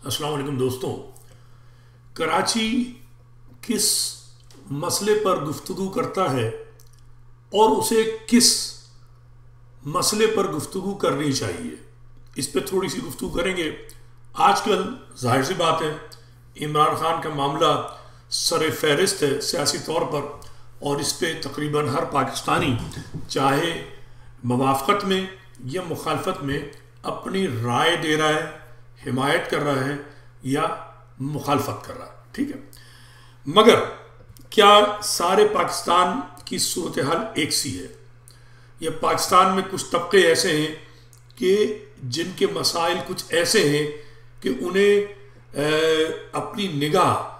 अस्सलाम वालेकुम दोस्तों। कराची किस मसले पर गुफ्तगू करता है और उसे किस मसले पर गुफ्तगू करनी चाहिए, इस पर थोड़ी सी गुफ्तगू करेंगे। आजकल जाहिर सी बात है, इमरान खान का मामला सर फहरिस्त है सियासी तौर पर, और इस पर तकरीबन हर पाकिस्तानी चाहे मवाफ़क़त में या मुखालफत में अपनी राय दे रहा है, हिमायत कर रहा है या मुखालफत कर रहा है। ठीक है, मगर क्या सारे पाकिस्तान की सूरत हाल एक सी है? या पाकिस्तान में कुछ तबके ऐसे हैं कि जिनके मसाइल कुछ ऐसे हैं कि उन्हें अपनी निगाह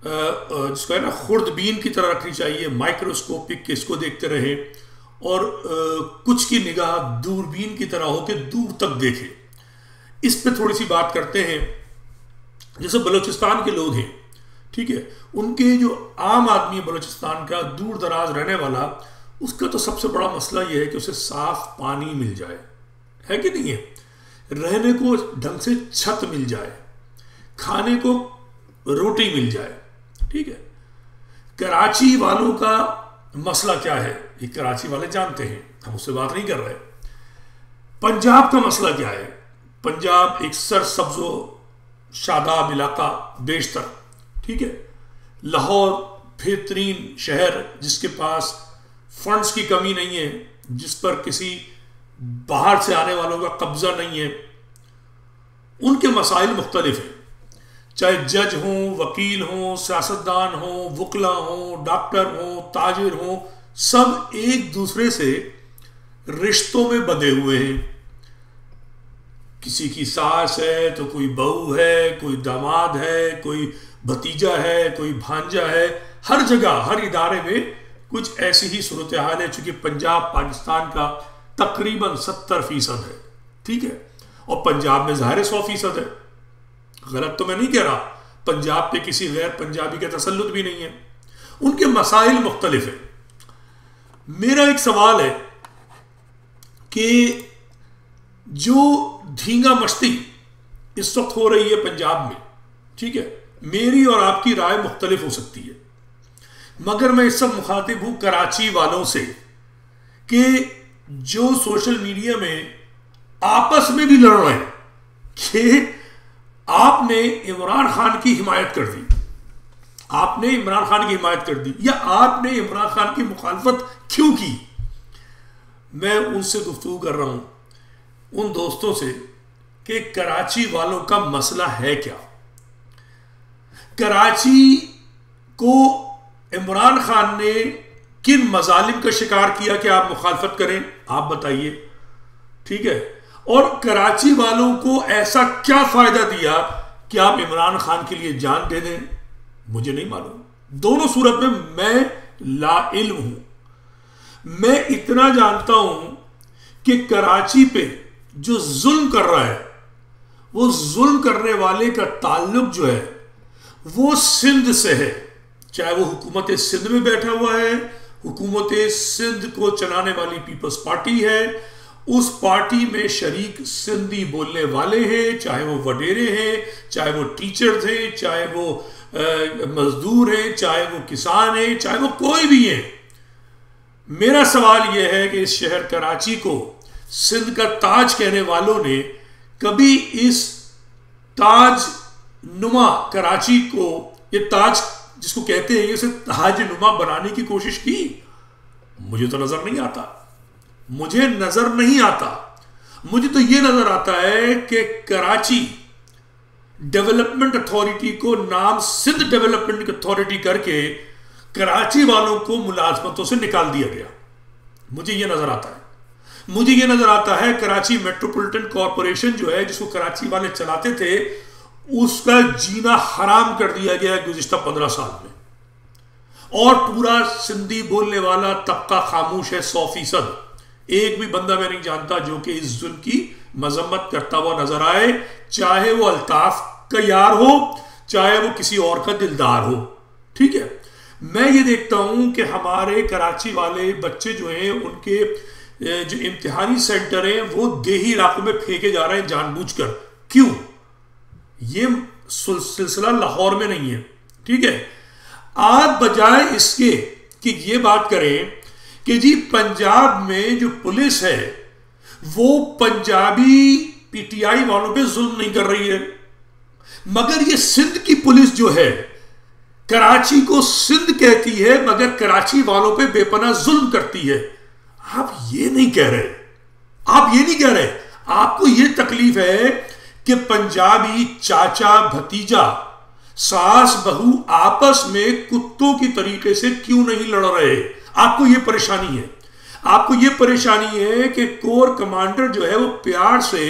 जिसको है ना खुर्दबीन की तरह रखनी चाहिए, माइक्रोस्कोपिक के इसको देखते रहें, और कुछ की निगाह दूरबीन की तरह हो कि दूर तक देखे। इस पे थोड़ी सी बात करते हैं। जैसे बलूचिस्तान के लोग हैं, ठीक है, उनके जो आम आदमी है बलूचिस्तान का, दूर दराज रहने वाला, उसका तो सबसे बड़ा मसला यह है कि उसे साफ पानी मिल जाए, है कि नहीं है, रहने को ढंग से छत मिल जाए, खाने को रोटी मिल जाए। ठीक है, कराची वालों का मसला क्या है ये कराची वाले जानते हैं, हम उससे बात नहीं कर रहे। पंजाब का मसला क्या है? पंजाब एक सरसब्जो शादाब इलाका बेशतर, ठीक है, लाहौर बेहतरीन शहर जिसके पास फंड्स की कमी नहीं है, जिस पर किसी बाहर से आने वालों का कब्जा नहीं है। उनके मसाइल मुख्तलिफ हैं, चाहे जज हों, वकील हों, सियासतदान हों, वकला हों, डॉक्टर हों, ताजिर हों, सब एक दूसरे से रिश्तों में बंधे हुए हैं। किसी की सास है तो कोई बहू है, कोई दामाद है, कोई भतीजा है, कोई भांजा है। हर जगह हर इदारे में कुछ ऐसी ही सूरत हाल है, चूंकि पंजाब पाकिस्तान का तकरीबन 70% है। ठीक है, और पंजाब में ज़ाहिर 100% है, गलत तो मैं नहीं कह रहा, पंजाब पे किसी गैर पंजाबी का तसल्लुत भी नहीं है। उनके मसाइल मुख्तलिफ है। मेरा एक सवाल है कि जो धींगा मस्ती इस वक्त हो रही है पंजाब में, ठीक है, मेरी और आपकी राय मुख्तलिफ हो सकती है, मगर मैं इस सब मुखातिब हूं कराची वालों से कि जो सोशल मीडिया में आपस में भी लड़ रहे हैं कि आपने इमरान खान की हिमायत कर दी, आपने इमरान खान की हिमायत कर दी, या आपने इमरान खान की मुखालफत क्यों की। मैं उनसे गुफ्तगू कर रहा हूं, उन दोस्तों से, कि कराची वालों का मसला है क्या। कराची को इमरान खान ने किन मजालिम का शिकार किया कि आप मुखालफत करें, आप बताइए। ठीक है, और कराची वालों को ऐसा क्या फायदा दिया कि आप इमरान खान के लिए जान दे दें, मुझे नहीं मालूम। दोनों सूरत में मैं लाइल्म हूं। मैं इतना जानता हूं कि कराची पे जो जुल्म कर रहा है, वो जुल्म करने वाले का ताल्लुक जो है वो सिंध से है, चाहे वो हुकूमत सिंध में बैठा हुआ है, हुकूमत सिंध को चलाने वाली पीपल्स पार्टी है, उस पार्टी में शरीक सिंधी बोलने वाले हैं, चाहे वो वडेरे हैं, चाहे वो टीचर्स हैं, चाहे वो मजदूर हैं, चाहे वो किसान हैं, चाहे वो कोई भी है। मेरा सवाल यह है कि इस शहर कराची को सिंध का ताज कहने वालों ने कभी इस ताज नुमा कराची को, ये ताज जिसको कहते हैं, इसे ताज नुमा बनाने की कोशिश की? मुझे तो नजर नहीं आता, मुझे नजर नहीं आता। मुझे तो यह नजर आता है कि कराची डेवलपमेंट अथॉरिटी को नाम सिंध डेवलपमेंट अथॉरिटी करके कराची वालों को मुलाजमतों से निकाल दिया गया। मुझे यह नजर आता है। मुझे यह नजर आता है कराची मेट्रोपॉलिटन कॉरपोरेशन जो है, जिसको कराची वाले चलाते थे, उसका जीना हराम कर दिया गया गुज़िश्ता 15 साल में, और पूरा सिंधी बोलने वाला तबका खामोश है 100%। एक भी बंदा मैं नहीं जानता जो कि इस जुल्म की मजम्मत करता हुआ नजर आए, चाहे वो अल्ताफ का यार हो, चाहे वो किसी और का दिलदार हो। ठीक है, मैं ये देखता हूं कि हमारे कराची वाले बच्चे जो हैं, उनके जो इम्तिहानी सेंटर हैं वो देही इलाकों में फेंके जा रहे हैं जानबूझकर। क्यों? ये सिलसिला लाहौर में नहीं है, ठीक है। आप बजाय इसके कि ये बात करें कि जी पंजाब में जो पुलिस है वो पंजाबी पीटीआई वालों पे जुल्म नहीं कर रही है, मगर ये सिंध की पुलिस जो है कराची को सिंध कहती है मगर कराची वालों पे बेपनाह जुल्म करती है। आप ये नहीं कह रहे, आप ये नहीं कह रहे, आपको ये तकलीफ है कि पंजाबी चाचा भतीजा सास बहू आपस में कुत्तों की तरीके से क्यों नहीं लड़ रहे। आपको ये परेशानी है, आपको ये परेशानी है कि कोर कमांडर जो है वो प्यार से,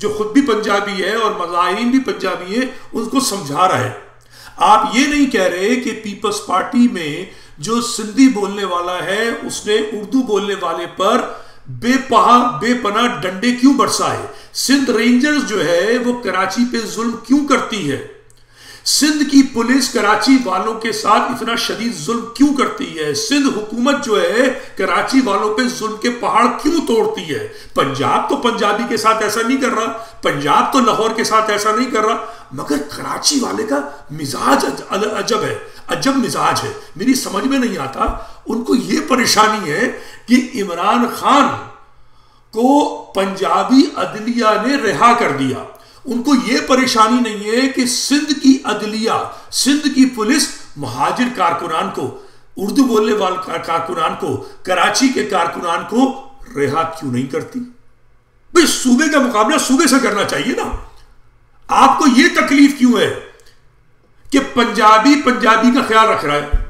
जो खुद भी पंजाबी है और मुजाहिरीन भी पंजाबी है, उनको समझा रहा है। आप ये नहीं कह रहे कि पीपल्स पार्टी में जो सिंधी बोलने वाला है उसने उर्दू बोलने वाले पर बेपनाह डंडे क्यों बरसाए। सिंध रेंजर्स जो है वो कराची पे जुल्म क्यों करती है। सिंध की पुलिस कराची वालों के साथ इतना शदीद जुल्म क्यों करती है। सिंध हुकूमत जो है कराची वालों पे जुल्म के पहाड़ क्यों तोड़ती है। पंजाब तो पंजाबी के साथ ऐसा नहीं कर रहा, पंजाब तो लाहौर के साथ ऐसा नहीं कर रहा, मगर कराची वाले का मिजाज अजब है, अजब मिजाज है। मेरी समझ में नहीं आता, उनको ये परेशानी है कि इमरान खान को पंजाबी अदलिया ने रिहा कर दिया। उनको यह परेशानी नहीं है कि सिंध की अदलिया, सिंध की पुलिस महाजिर कारकुनान को, उर्दू बोलने वाले कारकुनान को, कराची के कारकुनान को रिहा क्यों नहीं करती। भाई सूबे का मुकाबला सूबे से करना चाहिए ना। आपको यह तकलीफ क्यों है कि पंजाबी का ख्याल रख रहा है।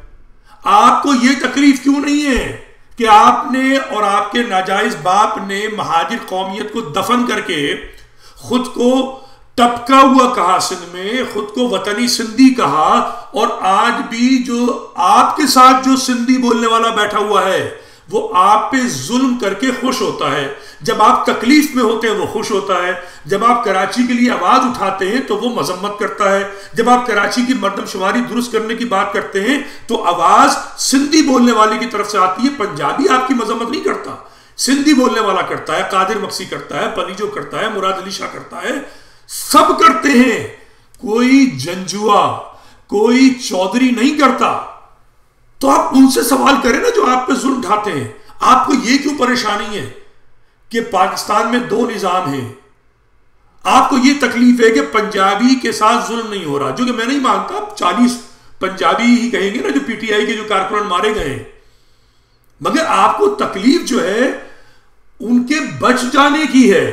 आपको यह तकलीफ क्यों नहीं है कि आपने और आपके नाजायज बाप ने महाजिर कौमियत को दफन करके खुद को टपका हुआ कहा, सिंध में खुद को वतनी सिंधी कहा, और आज भी जो आपके साथ जो सिंधी बोलने वाला बैठा हुआ है वो आप पे जुल्म करके खुश होता है। जब आप तकलीफ में होते हैं वो खुश होता है, जब आप कराची के लिए आवाज उठाते हैं तो वो मजम्मत करता है, जब आप कराची की मर्दमशुमारी दुरुस्त करने की बात करते हैं तो आवाज सिंधी बोलने वाले की तरफ से आती है। पंजाबी आपकी मजम्मत नहीं करता, सिंधी बोलने वाला करता है, कादिर मक्सी करता है, पनीजो करता है, मुराद अली शाह करता है, सब करते हैं। कोई जंजुआ, कोई चौधरी नहीं करता। तो आप उनसे सवाल करें ना जो आप पे जुल्म उठाते हैं। आपको यह क्यों परेशानी है कि पाकिस्तान में दो निजाम हैं। आपको यह तकलीफ है कि पंजाबी के साथ जुल्म नहीं हो रहा, जो कि मैं नहीं मानता। 40 पंजाबी ही कहेंगे ना जो पीटीआई के जो कारकुनान मारे गए हैं, मगर आपको तकलीफ जो है उनके बच जाने की है,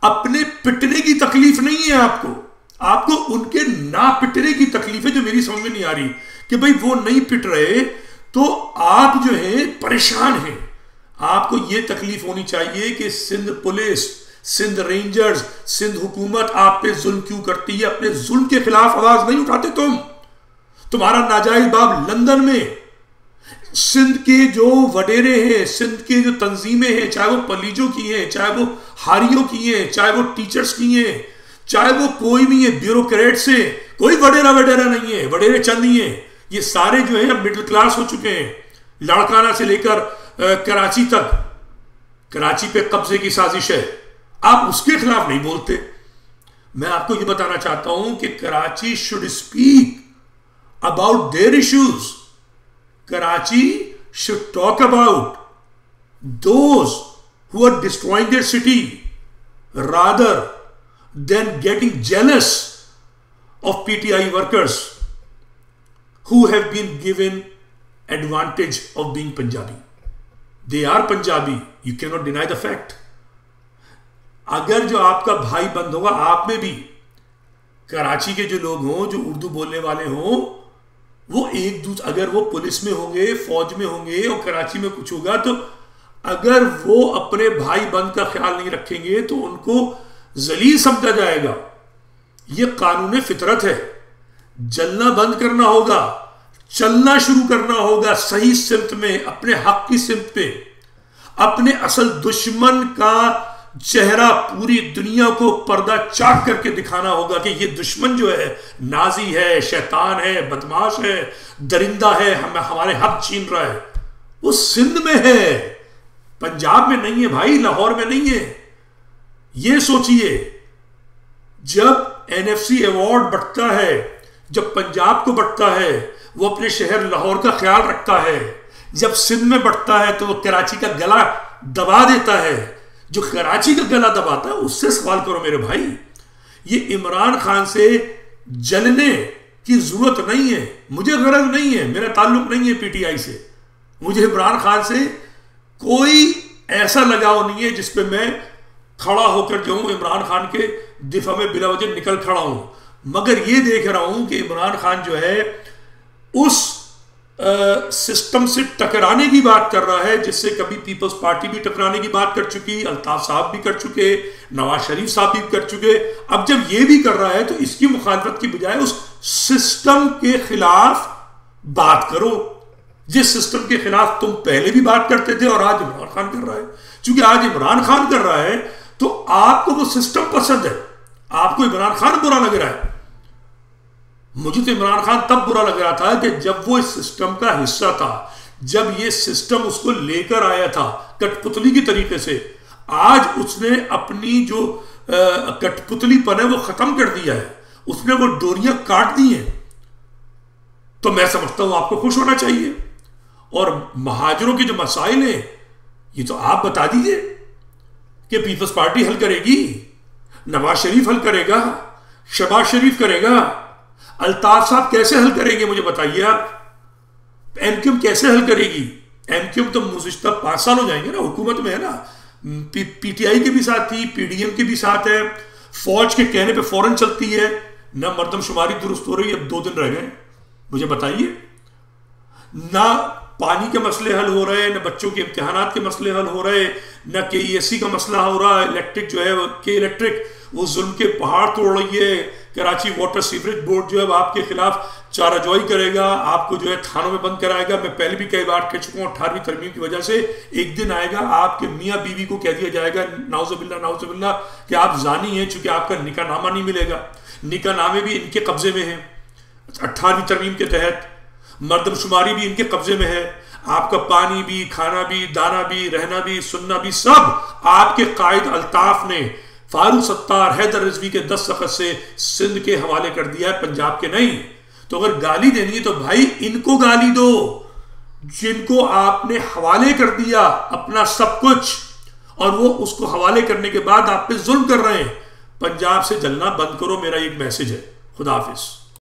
अपने पिटने की तकलीफ नहीं है। आपको उनके ना पिटने की तकलीफ है, जो मेरी समझ में नहीं आ रही कि भाई वो नहीं पिट रहे तो आप जो है परेशान हैं। आपको यह तकलीफ होनी चाहिए कि सिंध पुलिस, सिंध रेंजर्स, सिंध हुकूमत आप पे जुल्म क्यों करती है। अपने जुल्म के खिलाफ आवाज नहीं उठाते तुम्हारा नाजायज बाप लंदन में सिंध के जो वडेरे हैं, सिंध के जो तंजीमें हैं, चाहे वो पलीजों की हैं, चाहे वो हारियों की हैं, चाहे वो टीचर्स की हैं, चाहे वो कोई भी है, ब्यूरोक्रेट से कोई वडेरा नहीं है, वडेरे चंद ही हैं। ये सारे जो है मिडिल क्लास हो चुके हैं। लाड़काना से लेकर कराची तक, कराची पे कब्जे की साजिश है, आप उसके खिलाफ नहीं बोलते। मैं आपको ये बताना चाहता हूं कि Karachi should speak about their issues. Karachi should talk about those who are destroying their city rather than getting jealous of PTI workers who have been given advantage of being Punjabi. They are Punjabi. You cannot deny the fact. अगर जो आपका भाई बंद होगा, आप में भी कराची के जो लोग हों, जो उर्दू बोलने वाले हों, वो एक दूसरे, अगर वो पुलिस में होंगे, फौज में होंगे और कराची में कुछ होगा, तो अगर वो अपने भाई बंद का ख्याल नहीं रखेंगे तो उनको जलील समझा जाएगा। ये कानून फितरत है। जलना बंद करना होगा, चलना शुरू करना होगा सही सिमत में, अपने हक की सिमत पे। अपने असल दुश्मन का चेहरा पूरी दुनिया को पर्दा चाक करके दिखाना होगा कि ये दुश्मन जो है नाजी है, शैतान है, बदमाश है, दरिंदा है, हमारे हक छीन रहा है। वो सिंध में है, पंजाब में नहीं है भाई, लाहौर में नहीं है। ये सोचिए, जब NFC अवार्ड बढ़ता है, जब पंजाब को बढ़ता है वो अपने शहर लाहौर का ख्याल रखता है, जब सिंध में बढ़ता है तो वो कराची का गला दबा देता है। जो कराची का गला दबाता है उससे सवाल करो मेरे भाई। ये इमरान खान से जलने की जरूरत नहीं है, मुझे गरज नहीं है, मेरा ताल्लुक नहीं है PTI से। मुझे इमरान खान से कोई ऐसा लगाव नहीं है जिसपे मैं खड़ा होकर जाऊं इमरान खान के दिफा में बिला वजह निकल खड़ा हूं। मगर ये देख रहा हूं कि इमरान खान जो है उस सिस्टम से टकराने की बात कर रहा है जिससे कभी पीपल्स पार्टी भी टकराने की बात कर चुकी, अल्ताफ साहब भी कर चुके, नवाज शरीफ साहब भी कर चुके। अब जब ये भी कर रहा है तो इसकी मुखालफत की बजाय उस सिस्टम के खिलाफ बात करो जिस सिस्टम के खिलाफ तुम पहले भी बात करते थे और आज इमरान खान कर रहा है। क्योंकि आज इमरान खान कर रहा है तो आपको वो सिस्टम पसंद है, आपको इमरान खान बुरा लग रहा है। मुझे तो इमरान खान तब बुरा लग रहा था कि जब वो इस सिस्टम का हिस्सा था, जब ये सिस्टम उसको लेकर आया था कठपुतली की तरीके से। आज उसने अपनी जो कठपुतलीपन है वो खत्म कर दिया है, उसने वो डोरियां काट दी हैं। तो मैं समझता हूं आपको खुश होना चाहिए। और महाजरों के जो मसाइल हैं ये तो आप बता दीजिए कि पीपल्स पार्टी हल करेगी, नवाज शरीफ हल करेगा, शहबाज शरीफ करेगा, अल्ताफ साहब कैसे हल करेंगे मुझे बताइए आप। एमक्यूएम कैसे हल करेगी? एमक्यूएम तो गुज़िश्ता 5 साल हो जाएंगे ना हुकूमत में, है ना। PTI के भी साथ थी, PDM के भी साथ है, फौज के कहने पे फौरन चलती है ना। मर्दमशुमारी दुरुस्त हो रही है, अब 2 दिन रह गए, मुझे बताइए। ना पानी के मसले हल हो रहे, न बच्चों के इम्तिहानात के मसले हल हो रहे, न KESC का मसला हो रहा है। इलेक्ट्रिक जो है के इलेक्ट्रिक वो जुल्म के पहाड़ तोड़ रही है। कराची वाटर सीवरेज बोर्ड जो है वो आपके खिलाफ चाराजोई करेगा, आपको जो है थानों में बंद कराएगा। मैं पहले भी कई बार कह चुका हूँ 18वीं तरमीम की वजह से एक दिन आएगा आपके मियाँ बीवी को कह दिया जाएगा नाउजुबिल्लाह कि आप जानी हैं, चूंकि आपका निकाहनामा नहीं मिलेगा। निकाहनामे भी इनके कब्जे में है 18वीं तरमीम के तहत, मर्दमशुमारी भी इनके कब्जे में है। आपका पानी भी, खाना भी, दाना भी, रहना भी, सुनना भी सब आपके कायद अल्ताफ ने फारूक सत्तार, हैदर रिजवी के 10 सख्त से सिंध के हवाले कर दिया है, पंजाब के नहीं। तो अगर गाली देनी है तो भाई इनको गाली दो जिनको आपने हवाले कर दिया अपना सब कुछ, और वो उसको हवाले करने के बाद आप पे जुल्म कर रहे हैं। पंजाब से जलना बंद करो, मेरा एक मैसेज है। खुदा हाफिज।